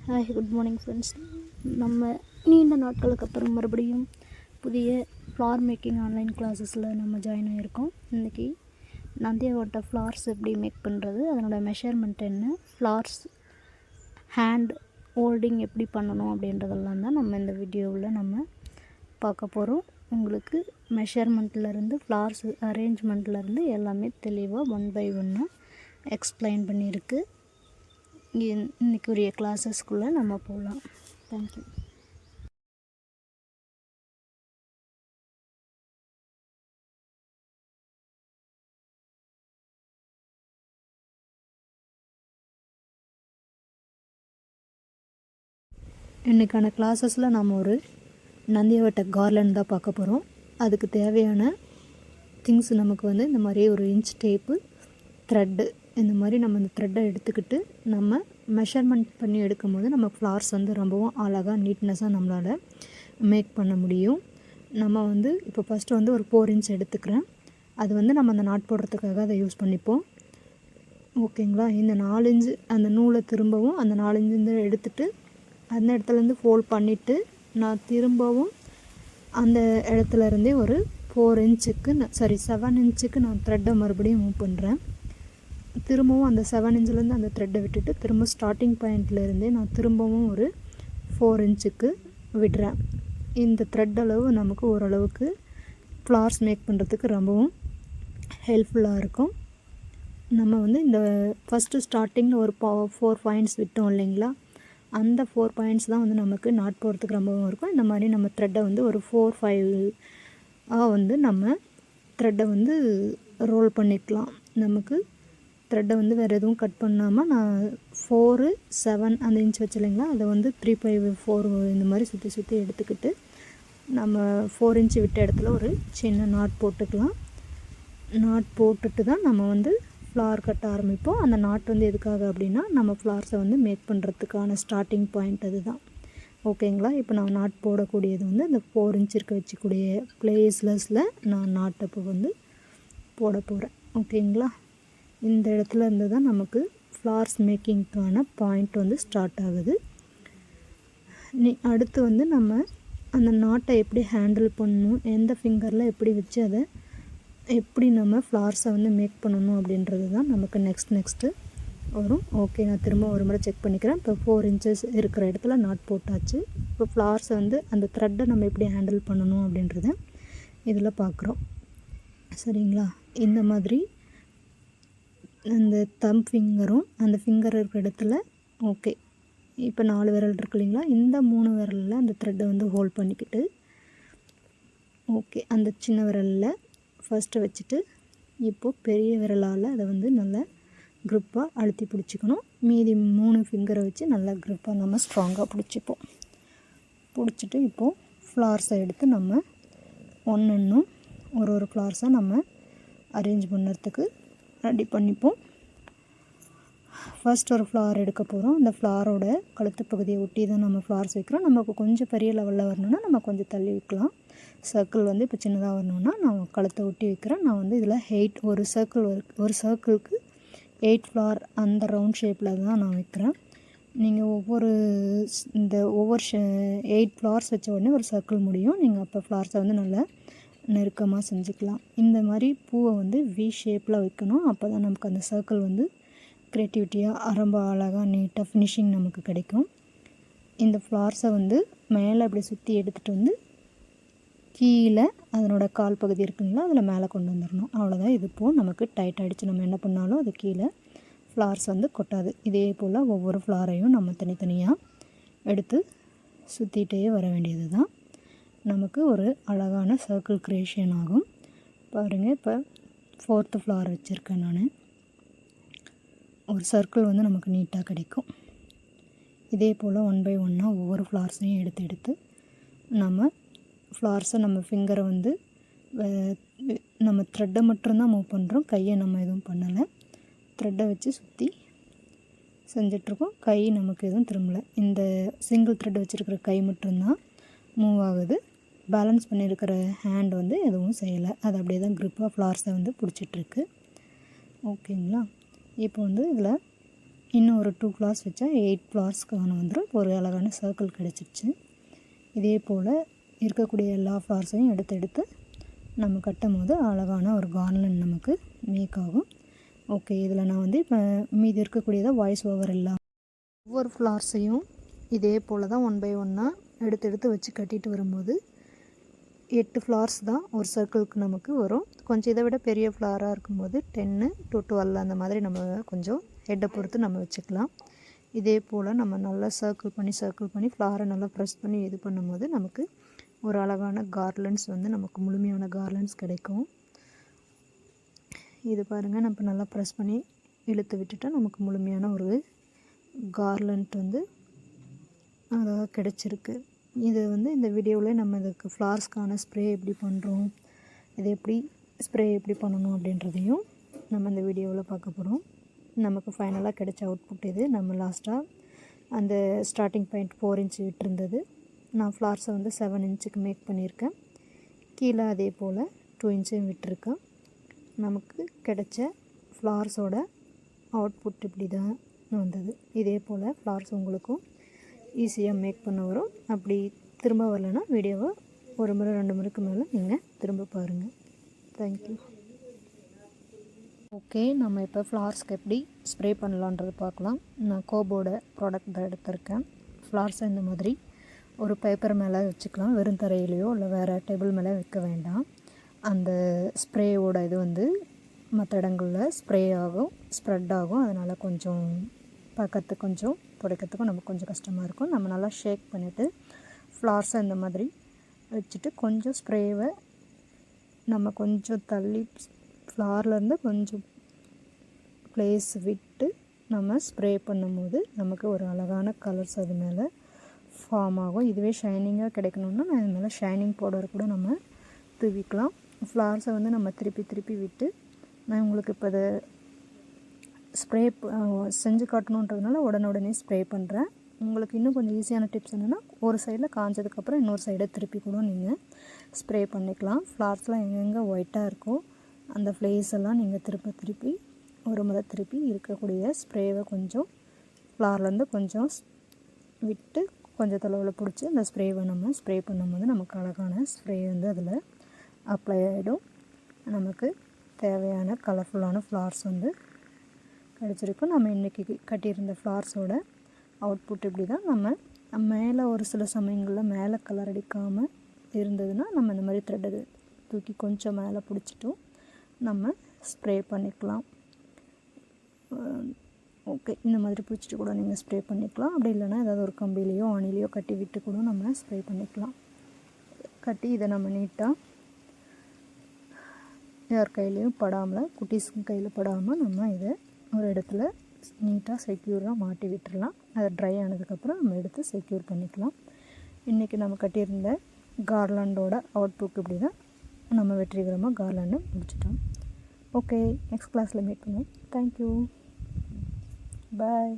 Hi, good morning friends. நம்ம நீண்ட நாட்களுக்கு அப்புறம் மறுபடியும் புதிய ஃப்ளார் மேக்கிங் ஆன்லைன் கிளாஸஸில் நம்ம ஜாயின் ஆகியிருக்கோம். இன்றைக்கி நந்தியாவோட ஃப்ளார்ஸ் எப்படி மேக் பண்ணுறது, அதனோட மெஷர்மெண்ட் என்ன, ஃப்ளார்ஸ் ஹேண்ட் ஹோல்டிங் எப்படி பண்ணணும் அப்படின்றதெல்லாம் தான் நம்ம இந்த வீடியோவில் நம்ம பார்க்க போகிறோம். உங்களுக்கு மெஷர்மெண்ட்லேருந்து ஃப்ளார்ஸ் அரேஞ்ச்மெண்ட்லேருந்து எல்லாமே தெளிவாக 1 by 1 எக்ஸ்பிளைன் பண்ணியிருக்கு. இன்றைக்குரிய கிளாஸஸ்க்குள்ளே நம்ம போகலாம். தேங்க்யூ. இன்றைக்கான கிளாஸஸில் நம்ம ஒரு நந்தியாவட்ட கார்லண்ட் தான் பார்க்க போகிறோம். அதுக்கு தேவையான திங்ஸ் நமக்கு வந்து இந்த மாதிரி ஒரு இன்ச் டேப்பு, த்ரெட்டு, இந்த மாதிரி நம்ம இந்த த்ரெட்டை எடுத்துக்கிட்டு நம்ம மெஷர்மெண்ட் பண்ணி எடுக்கும் போது நம்ம ஃப்ளார்ஸ் வந்து ரொம்பவும் அழகாக நீட்னஸாக நம்மளால் மேக் பண்ண முடியும். நம்ம வந்து இப்போ ஃபஸ்ட்டு வந்து ஒரு 4 inch எடுத்துக்கிறேன். அது வந்து நம்ம அந்த நாட் போடுறதுக்காக அதை யூஸ் பண்ணிப்போம். ஓகேங்களா? இந்த 4 inch அந்த நூலை திரும்பவும் அந்த 4 inch எடுத்துகிட்டு அந்த இடத்துலேருந்து ஃபோல்ட் பண்ணிவிட்டு நான் திரும்பவும் அந்த இடத்துலேருந்தே ஒரு 7 inchக்கு நான் த்ரெட்டை மறுபடியும் மூவ் பண்ணுறேன். திரும்பவும் அந்த 7 inchலேருந்து அந்த த்ரெட்டை விட்டுட்டு திரும்ப ஸ்டார்டிங் பாயிண்ட்லேருந்தே நான் திரும்பவும் ஒரு 4 inchக்கு விடுறேன். இந்த த்ரெட் அளவு நமக்கு ஓரளவுக்கு ஃப்ளார்ஸ் மேக் பண்ணுறதுக்கு ரொம்பவும் ஹெல்ப்ஃபுல்லாக இருக்கும். நம்ம வந்து இந்த ஃபஸ்ட்டு ஸ்டார்டிங்கில் ஒரு 4 points விட்டோம் இல்லைங்களா, அந்த 4 points தான் வந்து நமக்கு நாட் போடுறதுக்கு ரொம்பவும் இருக்கும். இந்த மாதிரி நம்ம த்ரெட்டை வந்து ஒரு 4-5 வந்து நம்ம த்ரெட்டை வந்து ரோல் பண்ணிக்கலாம். நமக்கு த்ரெட்டை வந்து வேறு எதுவும் கட் பண்ணாமல் நான் 4-7 அந்த இன்ச் வச்சு இல்லைங்களா, அதை வந்து 3-5-4 இந்த மாதிரி சுற்றி எடுத்துக்கிட்டு நம்ம 4 inch விட்ட இடத்துல ஒரு சின்ன நாட் போட்டுக்கலாம். நாட் போட்டுட்டு தான் நம்ம வந்து ஃப்ளார் கட்ட ஆரம்பிப்போம். அந்த நாட் வந்து எதுக்காக அப்படின்னா நம்ம ஃப்ளார்ஸை வந்து மேக் பண்ணுறதுக்கான ஸ்டார்டிங் பாயிண்ட் அது தான். ஓகேங்களா? இப்போ நான் நாட் போடக்கூடியது வந்து அந்த 4 inch இருக்க வச்சுக்கூடிய பிளேஸ்லஸில் நான் நாட்டை இப்போ வந்து போட போகிறேன். ஓகேங்களா? இந்த இடத்துல இருந்து தான் நமக்கு ஃப்ளார்ஸ் மேக்கிங்க்கான பாயிண்ட் வந்து ஸ்டார்ட் ஆகுது. அடுத்து வந்து நம்ம அந்த நாட்டை எப்படி ஹேண்டில் பண்ணணும், எந்த ஃபிங்கரில் எப்படி வச்சு அதை எப்படி நம்ம ஃப்ளார்ஸை வந்து மேக் பண்ணணும் அப்படின்றது தான் நமக்கு நெக்ஸ்ட்டு வரும். ஓகே, நான் திரும்ப ஒரு முறை செக் பண்ணிக்கிறேன். இப்போ 4 inches இருக்கிற இடத்துல நாட் போட்டாச்சு. இப்போ ஃப்ளார்ஸை வந்து அந்த த்ரெட்டை நம்ம எப்படி ஹேண்டில் பண்ணணும் அப்படின்றத இதில் பார்க்குறோம். சரிங்களா? இந்த மாதிரி அந்த தம் ஃபிங்கரும் அந்த ஃபிங்கர் இருக்கிற இடத்துல ஓகே, இப்போ 4 விரல் இருக்கு இல்லைங்களா, இந்த 3 விரலில் அந்த த்ரெட்டை வந்து ஹோல்ட் பண்ணிக்கிட்டு ஓகே, அந்த சின்ன விரலில் ஃபஸ்ட்டு வச்சுட்டு இப்போது பெரிய விரலால் அதை வந்து நல்லா க்ரிப்பாக அழுத்தி பிடிச்சிக்கணும். மீதி 3 ஃபிங்கரை வச்சு நல்லா க்ரிப்பாக நம்ம ஸ்ட்ராங்காக பிடிச்சிப்போம். பிடிச்சிட்டு இப்போது ஃப்ளார்ஸை எடுத்து நம்ம ஒன்றும் ஒரு ஃப்ளார்ஸாக நம்ம அரேஞ்ச் பண்ணுறதுக்கு ரெடி பண்ணிப்போம். ஃபர்ஸ்ட் ஒரு ஃப்ளார் எடுக்க போகிறோம். அந்த ஃப்ளாரோட கழுத்து பகுதியை ஒட்டி தான் நம்ம ஃப்ளார்ஸ் வைக்கிறோம். நமக்கு கொஞ்சம் பெரிய லெவலில் வரணுன்னா நம்ம கொஞ்சம் தள்ளி வைக்கலாம். சர்க்கிள் வந்து இப்போ சின்னதாக வரணுன்னா நான் கழுத்தை ஒட்டி வைக்கிறேன். நான் வந்து இதில் ஒரு சர்க்கிளுக்கு 8 ஃப்ளார் அந்த ரவுண்ட் ஷேப்பில் தான் நான் வைக்கிறேன். நீங்கள் ஒவ்வொரு 8 ஃப்ளார்ஸ் வச்ச உடனே ஒரு சர்க்கிள் முடியும். நீங்கள் அப்போ ஃப்ளார்ஸை வந்து நல்லா நெருக்கமாக செஞ்சுக்கலாம். இந்த மாதிரி பூவை வந்து வி ஷேப்பில் வைக்கணும். அப்போ தான் நமக்கு அந்த சர்க்கிள் வந்து க்ரியேட்டிவிட்டியாக ரொம்ப அழகாக நீட்டாக ஃபினிஷிங் நமக்கு கிடைக்கும். இந்த ஃப்ளார்ஸை வந்து மேலே அப்படி சுற்றி எடுத்துகிட்டு வந்து கீழே அதனோட கால் பகுதி இருக்குங்களா, அதில் மேலே கொண்டு வந்துடணும். அவ்வளோதான். இது இப்போது நமக்கு டைட் ஆகிடுச்சு. நம்ம என்ன பண்ணாலும் அது கீழே ஃப்ளார்ஸ் வந்து கொட்டாது. இதே போல் ஒவ்வொரு ஃப்ளாரையும் நம்ம தனித்தனியாக எடுத்து சுற்றிகிட்டே வர வேண்டியது தான். நமக்கு ஒரு அழகான சர்க்கிள் க்ரியேஷன் ஆகும். பாருங்கள், இப்போ 4th ஃப்ளார் வச்சுருக்கேன் நான். ஒரு சர்க்கிள் வந்து நமக்கு நீட்டாக கிடைக்கும். இதே போல் 1 by 1 ஒவ்வொரு ஃப்ளார்ஸையும் எடுத்து நம்ம ஃப்ளார்ஸை நம்ம ஃபிங்கரை வந்து நம்ம த்ரெட்டை மட்டும்தான் மூவ் பண்ணுறோம். கையை நம்ம எதுவும் பண்ணலை. த்ரெட்டை வச்சு சுற்றி செஞ்சிட்ருக்கோம். கை நமக்கு எதுவும் திரும்பலை. இந்த சிங்கிள் த்ரெட் வச்சுருக்கிற கை மட்டும்தான் மூவ் ஆகுது. பேலன்ஸ் பண்ணியிருக்கிற ஹேண்ட் வந்து எதுவும் செய்யலை. அது அப்படியே தான் க்ரிப்பாக ஃப்ளார்ஸை வந்து பிடிச்சிட்ருக்கு. ஓகேங்களா? இப்போ வந்து இதில் இன்னும் ஒரு 2 ஃப்ளார்ஸ் வச்சா 8 ஃப்ளார்ஸ்க்கான வந்துடும். ஒரு அழகான சர்க்கிள் கிடச்சிருச்சு. இதே போல் இருக்கக்கூடிய எல்லா ஃப்ளார்ஸையும் எடுத்து நம்ம கட்டும் போது அழகான ஒரு கார்லண்ட் நமக்கு மேக் ஆகும். ஓகே, இதில் நான் வந்து இப்போ மீதி இருக்கக்கூடியதை வாய்ஸ் ஓவர் எல்லாம் ஒவ்வொரு ஃப்ளார்ஸையும் இதே போல் தான் 1 பை 1 எடுத்து வச்சு கட்டிட்டு வரும்போது 8 ஃப்ளார்ஸ் தான் ஒரு சர்க்கிளுக்கு நமக்கு வரும். கொஞ்சம் இதை விட பெரிய ஃப்ளாராக இருக்கும்போது 10 to 12 அந்த மாதிரி நம்ம கொஞ்சம் ஹெட்டை பொறுத்து நம்ம வச்சுக்கலாம். இதே போல் நம்ம நல்லா சர்க்கிள் பண்ணி ஃப்ளாரை நல்லா ப்ரெஸ் பண்ணி இது பண்ணும்போது நமக்கு ஒரு அழகான கார்லண்ட்ஸ் வந்து நமக்கு முழுமையான கார்லண்ட்ஸ் கிடைக்கும். இது பாருங்கள், நம்ம நல்லா ப்ரெஸ் பண்ணி இழுத்து விட்டுட்டால் நமக்கு முழுமையான ஒரு கார்லண்ட் வந்து அழகாக கிடச்சிருக்கு. இது வந்து இந்த வீடியோவில் நம்ம இதுக்கு ஃப்ளார்ஸ்க்கான ஸ்ப்ரே எப்படி பண்ணுறோம், இது எப்படி ஸ்ப்ரே எப்படி பண்ணணும் அப்படின்றதையும் நம்ம இந்த வீடியோவில் பார்க்க போகிறோம். நமக்கு ஃபைனலாக கிடைச்ச அவுட்புட் இது. நம்ம லாஸ்ட்டாக அந்த ஸ்டார்டிங் பாயிண்ட் 4 inch விட்டுருந்தது. நான் ஃப்ளார்ஸை வந்து 7 inchக்கு மேக் பண்ணியிருக்கேன். கீழே அதே போல் 2 inch விட்டுருக்கேன். நமக்கு கிடைச்ச ஃப்ளார்ஸோட அவுட்புட் இப்படி தான் வந்தது. இதே போல் ஃப்ளார்ஸ் உங்களுக்கும் ஈஸியாக மேக் பண்ண வரும். அப்படி திரும்ப வரலைன்னா வீடியோவை 1 முறை 2 முறைக்கு மேலே நீங்கள் திரும்ப பாருங்கள். தேங்க்யூ. ஓகே, நம்ம இப்போ ஃப்ளார்ஸ்க்கு எப்படி ஸ்ப்ரே பண்ணலான்றது பார்க்கலாம். நான் கோபோட ப்ராடக்ட் தான் எடுத்திருக்கேன். ஃப்ளார்ஸை இந்த மாதிரி ஒரு பேப்பர் மேலே வச்சுக்கலாம். வெறும் தரையிலையோ இல்லை வேறு டேபிள் மேலே வைக்க வேண்டாம். அந்த ஸ்ப்ரேயோட இது வந்து மற்ற இடங்களில் ஸ்ப்ரே ஆகும், ஸ்ப்ரெட் ஆகும். அதனால் கொஞ்சம் பார்க்கறதுக்கு கொஞ்சம் துடைக்கிறதுக்கும் நமக்கு கொஞ்சம் கஷ்டமாக இருக்கும். நம்ம நல்லா ஷேக் பண்ணிவிட்டு ஃப்ளார்ஸை இந்த மாதிரி வச்சுட்டு கொஞ்சம் ஸ்ப்ரேவை நம்ம கொஞ்சம் தள்ளி ஃப்ளார்லேருந்து கொஞ்சம் ப்ளேஸ் விட்டு நம்ம ஸ்ப்ரே பண்ணும்போது நமக்கு ஒரு அழகான கலர்ஸ் அது மேலே ஃபார்ம் ஆகும். இதுவே ஷைனிங்காக கிடைக்கணுன்னா அது மேலே ஷைனிங் பவுடர் கூட நம்ம தூவிக்கலாம். ஃப்ளார்ஸை வந்து நம்ம திருப்பி விட்டு நான் உங்களுக்கு இப்போ இதை ஸ்ப்ரே செஞ்சு காட்டணுன்றதுனால உடனே ஸ்ப்ரே பண்ணுறேன். உங்களுக்கு இன்னும் கொஞ்சம் ஈஸியான டிப்ஸ் என்னென்னா, ஒரு சைடில் காஞ்சதுக்கப்புறம் இன்னொரு சைடை திருப்பி கூட நீங்கள் ஸ்ப்ரே பண்ணிக்கலாம். ஃப்ளார்ஸ்லாம் எங்கெங்கே ஒயிட்டாக இருக்கோ அந்த ஃப்ளேஸ் எல்லாம் நீங்கள் திருப்பி ஒரு முறை திருப்பி இருக்கக்கூடிய ஸ்ப்ரேவை கொஞ்சம் ஃப்ளார்லேருந்து கொஞ்சம் விட்டு கொஞ்சம் தொலைவில் பிடிச்சி அந்த ஸ்ப்ரேவை நம்ம ஸ்ப்ரே பண்ணும்போது நமக்கு அழகான ஸ்ப்ரே வந்து அதில் அப்ளை ஆகிடும். நமக்கு தேவையான கலர்ஃபுல்லான ஃப்ளார்ஸ் வந்து கிடச்சிருக்கும். நம்ம இன்றைக்கி கட்டியிருந்த ஃப்ளார்ஸோட அவுட்புட் இப்படி தான். நம்ம மேலே ஒரு சில சமயங்களில் மேலே கலர் அடிக்காமல் இருந்ததுன்னா நம்ம இந்த மாதிரி த்ரெட்டை தூக்கி கொஞ்சம் மேலே பிடிச்சிட்டும் நம்ம ஸ்ப்ரே பண்ணிக்கலாம். ஓகே, இந்த மாதிரி பிடிச்சிட்டு கூட நீங்கள் ஸ்ப்ரே பண்ணிக்கலாம். அப்படி இல்லைனா ஏதாவது ஒரு கம்பிலேயோ ஆணிலேயோ கட்டி விட்டு கூட நம்ம ஸ்ப்ரே பண்ணிக்கலாம். கட்டி இதை நம்ம நீட்டாக யார் கையிலையும் படாமல், குட்டீஸ் கையில் படாமல் நம்ம இதை ஒரு இடத்துல நீட்டாக செக்யூராக மாட்டி விட்டுடலாம். அதை ட்ரை ஆனதுக்கப்புறம் நம்ம எடுத்து செக்யூர் பண்ணிக்கலாம். இன்றைக்கி நம்ம கட்டியிருந்த கார்லாண்டோட அவுட்புட் இப்படி தான். நம்ம வெற்றிகரமாக கார்லாண்டை முடிச்சிட்டோம். ஓகே, நெக்ஸ்ட் கிளாஸில் மீட் பண்ணுவோம். தேங்க்யூ, பாய்.